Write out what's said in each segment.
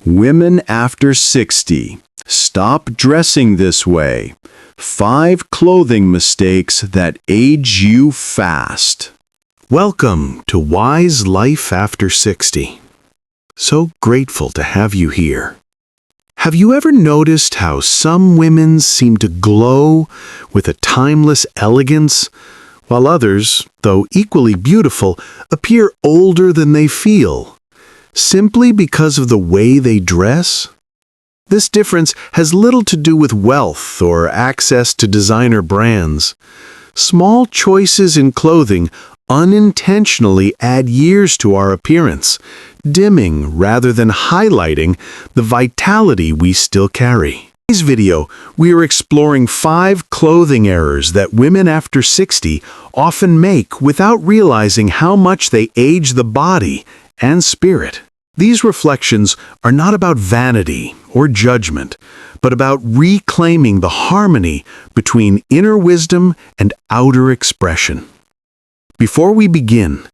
Women after 60. Stop dressing this way. 5 clothing mistakes that age you fast. Welcome to Wise Life After 60. So grateful to have you here. Have you ever noticed how some women seem to glow with a timeless elegance, while others, though equally beautiful, appear older than they feel, simply because of the way they dress? This difference has little to do with wealth or access to designer brands. Small choices in clothing unintentionally add years to our appearance, dimming rather than highlighting the vitality we still carry. In today's video, we are exploring 5 clothing errors that women after 60 often make without realizing how much they age the body and spirit. These reflections are not about vanity or judgment, but about reclaiming the harmony between inner wisdom and outer expression. Before we begin,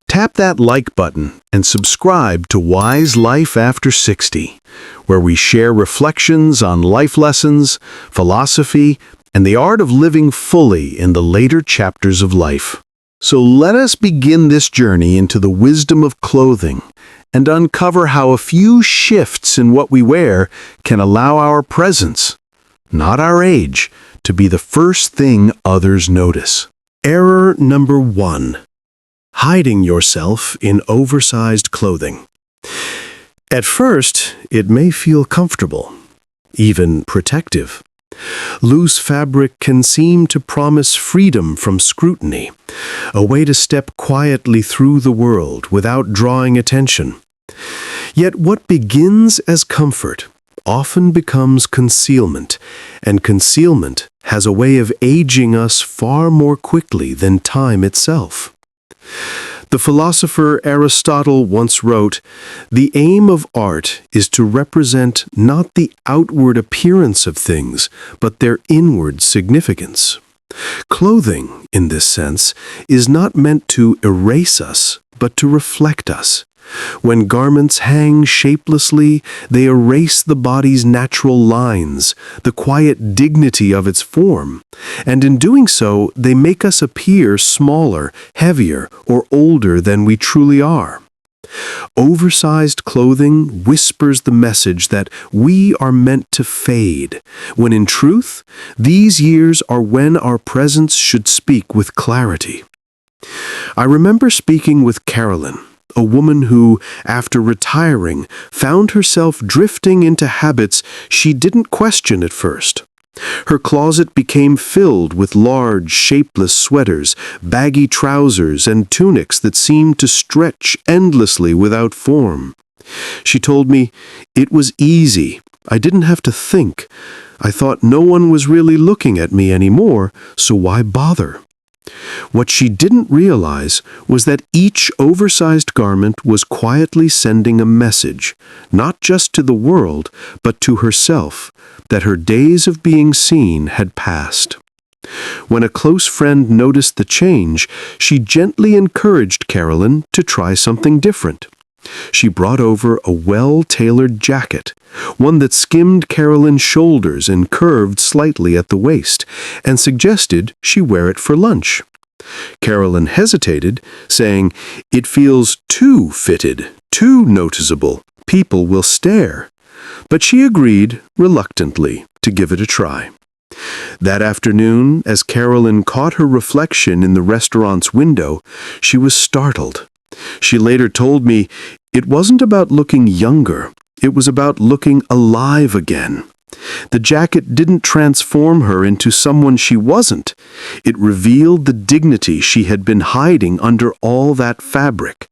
tap that like button and subscribe to Wise Life After 60, where we share reflections on life lessons, philosophy, and the art of living fully in the later chapters of life. So let us begin this journey into the wisdom of clothing and uncover how a few shifts in what we wear can allow our presence, not our age, to be the first thing others notice. Error number 1. Hiding yourself in oversized clothing. At first, it may feel comfortable, even protective. Loose fabric can seem to promise freedom from scrutiny, a way to step quietly through the world without drawing attention. Yet what begins as comfort often becomes concealment, and concealment has a way of aging us far more quickly than time itself. The philosopher Aristotle once wrote, "The aim of art is to represent not the outward appearance of things, but their inward significance." Clothing, in this sense, is not meant to erase us, but to reflect us. When garments hang shapelessly, they erase the body's natural lines, the quiet dignity of its form, and in doing so, they make us appear smaller, heavier, or older than we truly are. Oversized clothing whispers the message that we are meant to fade, when in truth, these years are when our presence should speak with clarity. I remember speaking with Carolyn, a woman who, after retiring, found herself drifting into habits she didn't question at first. Her closet became filled with large, shapeless sweaters, baggy trousers, and tunics that seemed to stretch endlessly without form. She told me, "It was easy. I didn't have to think. I thought no one was really looking at me anymore, so why bother?" What she didn't realize was that each oversized garment was quietly sending a message, not just to the world, but to herself, that her days of being seen had passed. When a close friend noticed the change, she gently encouraged Carolyn to try something different. She brought over a well-tailored jacket, one that skimmed Carolyn's shoulders and curved slightly at the waist, and suggested she wear it for lunch. Carolyn hesitated, saying, "It feels too fitted, too noticeable. People will stare." But she agreed, reluctantly, to give it a try. That afternoon, as Carolyn caught her reflection in the restaurant's window, she was startled. She later told me, "It wasn't about looking younger, it was about looking alive again." The jacket didn't transform her into someone she wasn't. It revealed the dignity she had been hiding under all that fabric.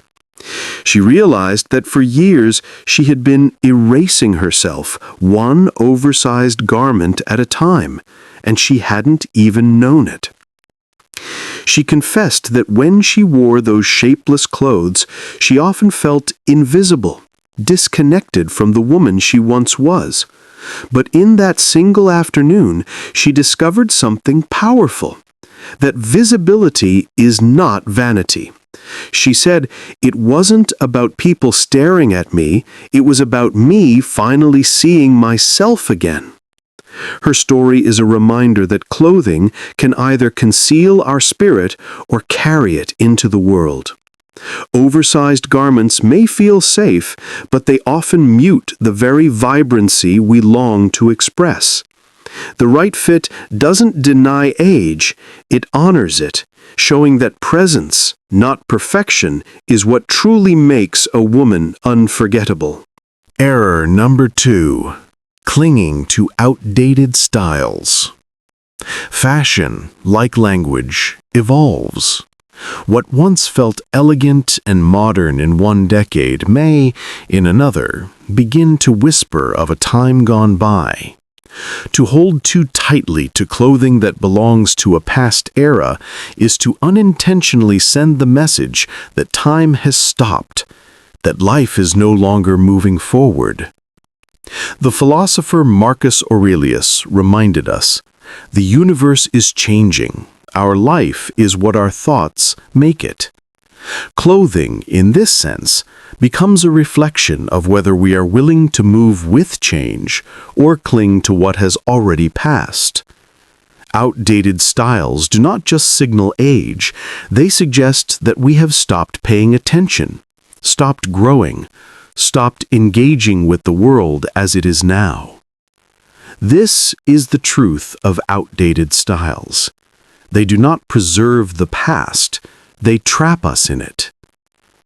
She realized that for years she had been erasing herself, one oversized garment at a time, and she hadn't even known it. She confessed that when she wore those shapeless clothes, she often felt invisible, disconnected from the woman she once was. But in that single afternoon, she discovered something powerful, that visibility is not vanity, She said, "It wasn't about people staring at me, it was about me finally seeing myself again." Her story is a reminder that clothing can either conceal our spirit or carry it into the world. Oversized garments may feel safe, but they often mute the very vibrancy we long to express. The right fit doesn't deny age, it honors it, showing that presence, not perfection, is what truly makes a woman unforgettable. Error number 2. Clinging to outdated styles. Fashion, like language, evolves. What once felt elegant and modern in one decade may, in another, begin to whisper of a time gone by. To hold too tightly to clothing that belongs to a past era is to unintentionally send the message that time has stopped, that life is no longer moving forward. The philosopher Marcus Aurelius reminded us, "The universe is changing. Our life is what our thoughts make it." Clothing, in this sense, becomes a reflection of whether we are willing to move with change or cling to what has already passed. Outdated styles do not just signal age, they suggest that we have stopped paying attention, stopped growing, stopped engaging with the world as it is now. This is the truth of outdated styles. They do not preserve the past, they trap us in it.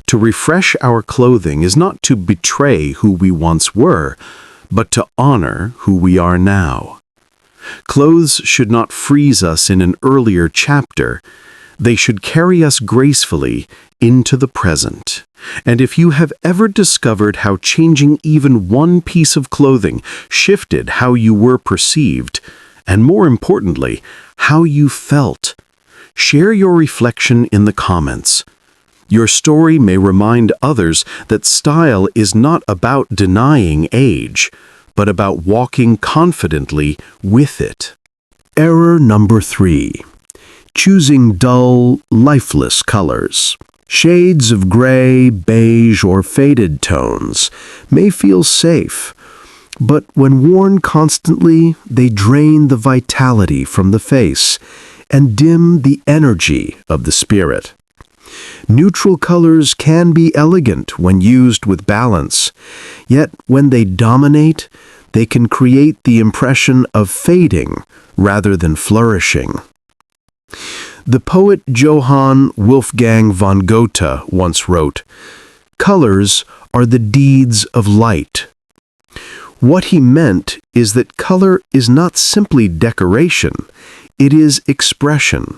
To refresh our clothing is not to betray who we once were, but to honor who we are now. Clothes should not freeze us in an earlier chapter. They should carry us gracefully into the present. And if you have ever discovered how changing even one piece of clothing shifted how you were perceived, and more importantly, how you felt, share your reflection in the comments. Your story may remind others that style is not about denying age, but about walking confidently with it. Error number 3. Choosing dull, lifeless colors. Shades of gray, beige, or faded tones may feel safe, but when worn constantly, they drain the vitality from the face and dim the energy of the spirit. Neutral colors can be elegant when used with balance, yet when they dominate, they can create the impression of fading rather than flourishing. The poet Johann Wolfgang von Goethe once wrote, "Colors are the deeds of light." What he meant is that color is not simply decoration, it is expression.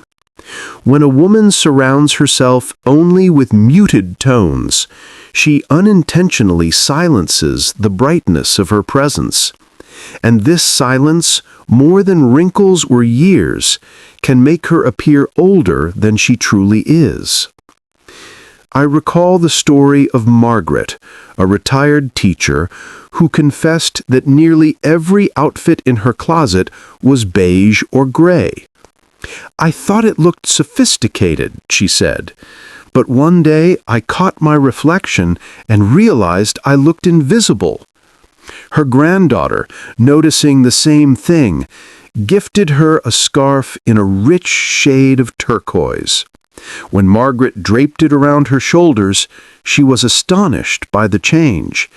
When a woman surrounds herself only with muted tones, she unintentionally silences the brightness of her presence. And this silence, more than wrinkles or years, can make her appear older than she truly is. I recall the story of Margaret, a retired teacher, who confessed that nearly every outfit in her closet was beige or gray. "I thought it looked sophisticated," she said, "but one day I caught my reflection and realized I looked invisible." Her granddaughter, noticing the same thing, gifted her a scarf in a rich shade of turquoise. When Margaret draped it around her shoulders, she was astonished by the change.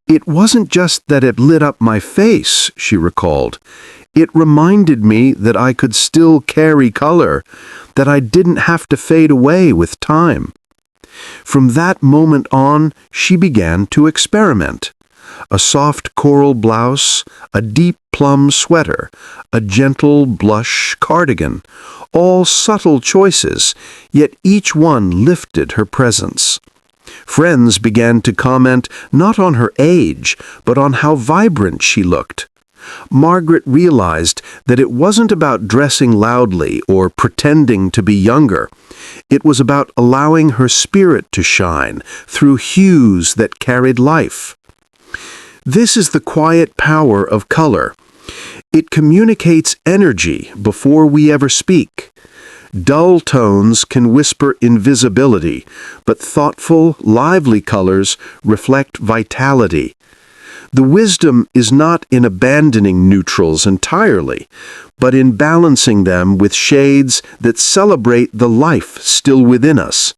"It wasn't just that it lit up my face," she recalled. "It reminded me that I could still carry color, that I didn't have to fade away with time." From that moment on, she began to experiment. A soft coral blouse, a deep plum sweater, a gentle blush cardigan, all subtle choices, yet each one lifted her presence. Friends began to comment not on her age, but on how vibrant she looked. Margaret realized that it wasn't about dressing loudly or pretending to be younger. It was about allowing her spirit to shine through hues that carried life. This is the quiet power of color. It communicates energy before we ever speak. Dull tones can whisper invisibility, but thoughtful, lively colors reflect vitality. The wisdom is not in abandoning neutrals entirely, but in balancing them with shades that celebrate the life still within us.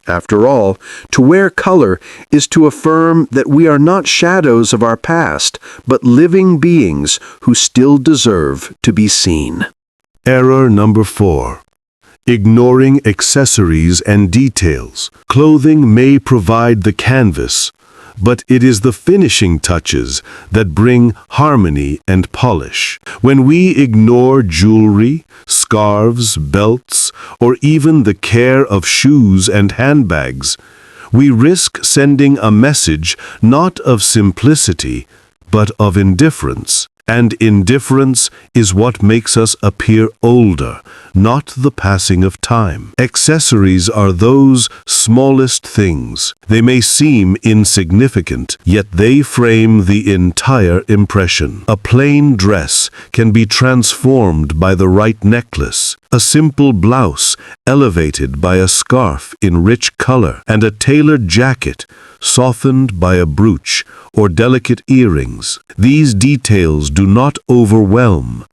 After all, to wear color is to affirm that we are not shadows of our past, but living beings who still deserve to be seen. Error number 4. Ignoring accessories and details. Clothing may provide the canvas, but it is the finishing touches that bring harmony and polish. When we ignore jewelry, scarves, belts, or even the care of shoes and handbags, we risk sending a message not of simplicity, but of indifference. And indifference is what makes us appear older, not the passing of time. Accessories are those smallest things. They may seem insignificant, yet they frame the entire impression. A plain dress can be transformed by the right necklace, a simple blouse elevated by a scarf in rich color, and a tailored jacket softened by a brooch or delicate earrings. These details do not overwhelm.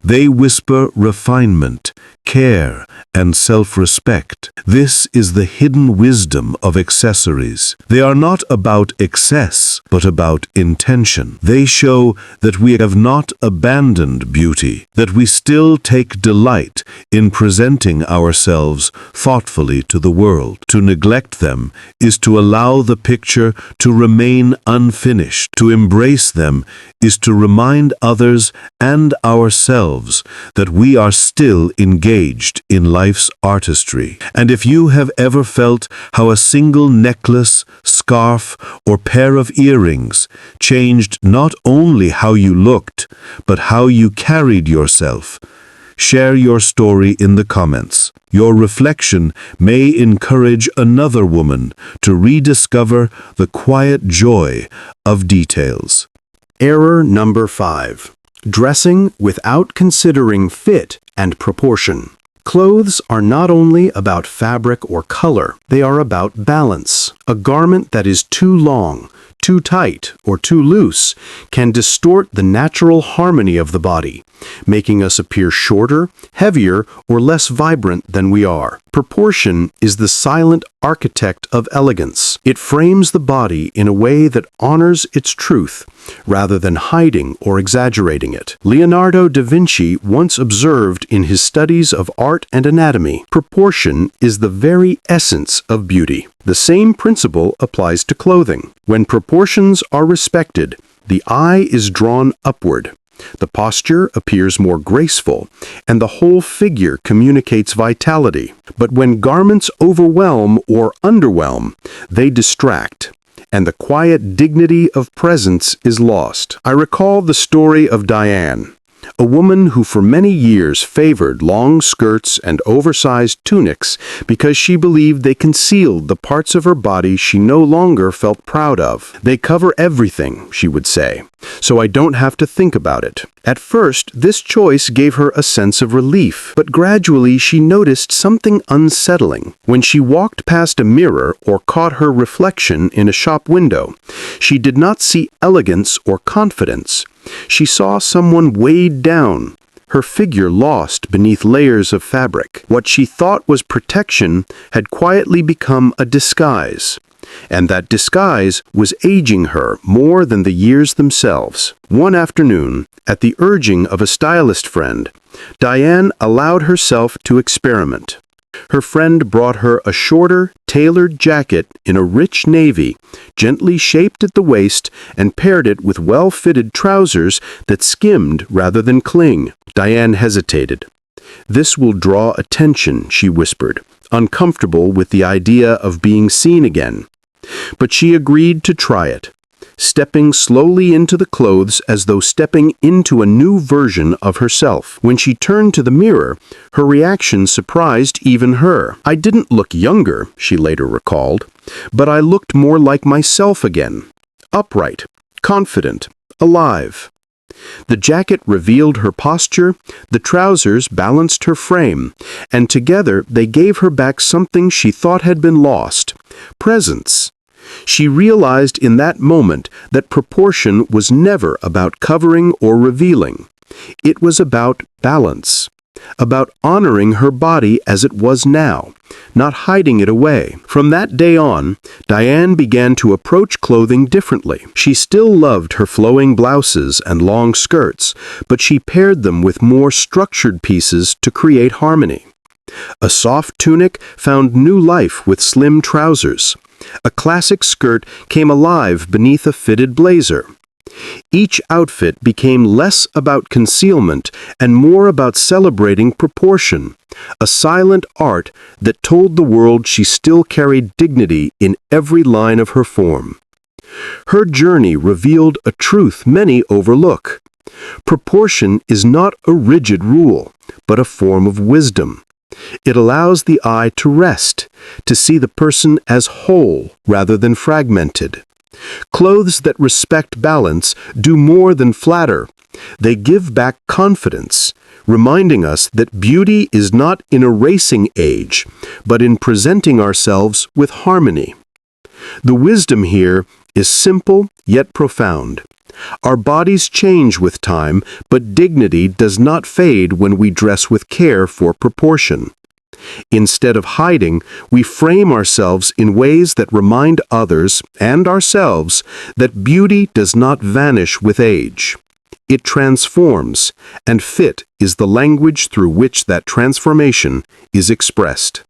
They whisper refinement, care, and self-respect. This is the hidden wisdom of accessories. They are not about excess, but about intention. They show that we have not abandoned beauty, that we still take delight in presenting ourselves thoughtfully to the world. To neglect them is to allow the picture to remain unfinished. To embrace them is to remind others and ourselves that we are still engaged in life's artistry. And if you have ever felt how a single necklace, scarf, or pair of earrings changed not only how you looked, but how you carried yourself, share your story in the comments. Your reflection may encourage another woman to rediscover the quiet joy of details. Error number 5. Dressing without considering fit and proportion. Clothes are not only about fabric or color, they are about balance. A garment that is too long, too tight, or too loose can distort the natural harmony of the body, making us appear shorter, heavier, or less vibrant than we are. Proportion is the silent architect of elegance. It frames the body in a way that honors its truth, rather than hiding or exaggerating it. Leonardo da Vinci once observed in his studies of art and anatomy, proportion is the very essence of beauty. The same principle applies to clothing. When proportions are respected, the eye is drawn upward. The posture appears more graceful, and the whole figure communicates vitality. But when garments overwhelm or underwhelm, they distract, and the quiet dignity of presence is lost. I recall the story of Diane, a woman who for many years favored long skirts and oversized tunics because she believed they concealed the parts of her body she no longer felt proud of. They cover everything, she would say, so I don't have to think about it. At first, this choice gave her a sense of relief, but gradually she noticed something unsettling. When she walked past a mirror or caught her reflection in a shop window, she did not see elegance or confidence. She saw someone weighed down, her figure lost beneath layers of fabric. What she thought was protection had quietly become a disguise, and that disguise was aging her more than the years themselves. One afternoon, at the urging of a stylist friend, Diane allowed herself to experiment. Her friend brought her a shorter, tailored jacket in a rich navy, gently shaped at the waist, and paired it with well-fitted trousers that skimmed rather than cling. Diane hesitated. "This will draw attention," she whispered, uncomfortable with the idea of being seen again. But she agreed to try it, stepping slowly into the clothes as though stepping into a new version of herself. When she turned to the mirror, her reaction surprised even her. "I didn't look younger," she later recalled, "but I looked more like myself again. Upright, confident, alive." The jacket revealed her posture, the trousers balanced her frame, and together they gave her back something she thought had been lost: presence. She realized in that moment that proportion was never about covering or revealing. It was about balance, about honoring her body as it was now, not hiding it away. From that day on, Diane began to approach clothing differently. She still loved her flowing blouses and long skirts, but she paired them with more structured pieces to create harmony. A soft tunic found new life with slim trousers. A classic skirt came alive beneath a fitted blazer. Each outfit became less about concealment and more about celebrating proportion, a silent art that told the world she still carried dignity in every line of her form. Her journey revealed a truth many overlook. Proportion is not a rigid rule, but a form of wisdom. It allows the eye to rest, to see the person as whole rather than fragmented. Clothes that respect balance do more than flatter. They give back confidence, reminding us that beauty is not in a racing age, but in presenting ourselves with harmony. The wisdom here is simple yet profound. Our bodies change with time, but dignity does not fade when we dress with care for proportion. Instead of hiding, we frame ourselves in ways that remind others and ourselves that beauty does not vanish with age. It transforms, and fit is the language through which that transformation is expressed.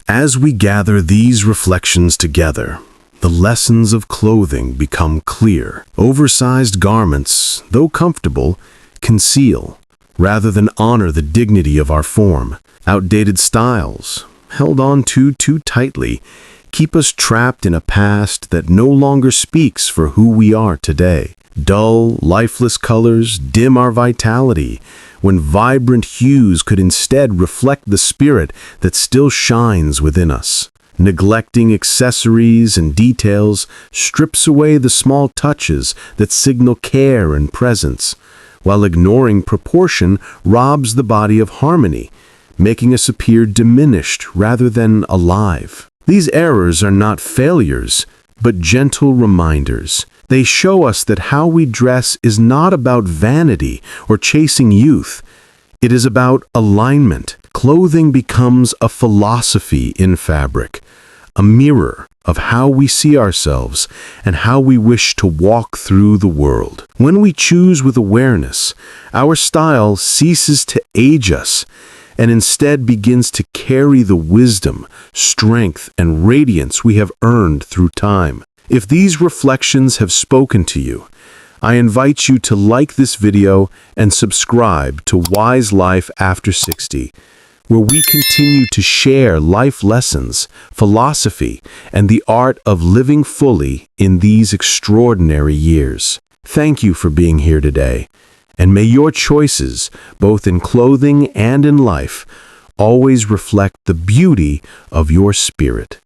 As we gather these reflections together, the lessons of clothing become clear. Oversized garments, though comfortable, conceal, rather than honor the dignity of our form. Outdated styles, held on to too tightly, keep us trapped in a past that no longer speaks for who we are today. Dull, lifeless colors dim our vitality, when vibrant hues could instead reflect the spirit that still shines within us. Neglecting accessories and details strips away the small touches that signal care and presence, while ignoring proportion robs the body of harmony, making us appear diminished rather than alive. These errors are not failures, but gentle reminders. They show us that how we dress is not about vanity or chasing youth. It is about alignment. Clothing becomes a philosophy in fabric, a mirror of how we see ourselves and how we wish to walk through the world. When we choose with awareness, our style ceases to age us and instead begins to carry the wisdom, strength, and radiance we have earned through time. If these reflections have spoken to you, I invite you to like this video and subscribe to Wise Life After 60, where we continue to share life lessons, philosophy, and the art of living fully in these extraordinary years. Thank you for being here today, and may your choices, both in clothing and in life, always reflect the beauty of your spirit.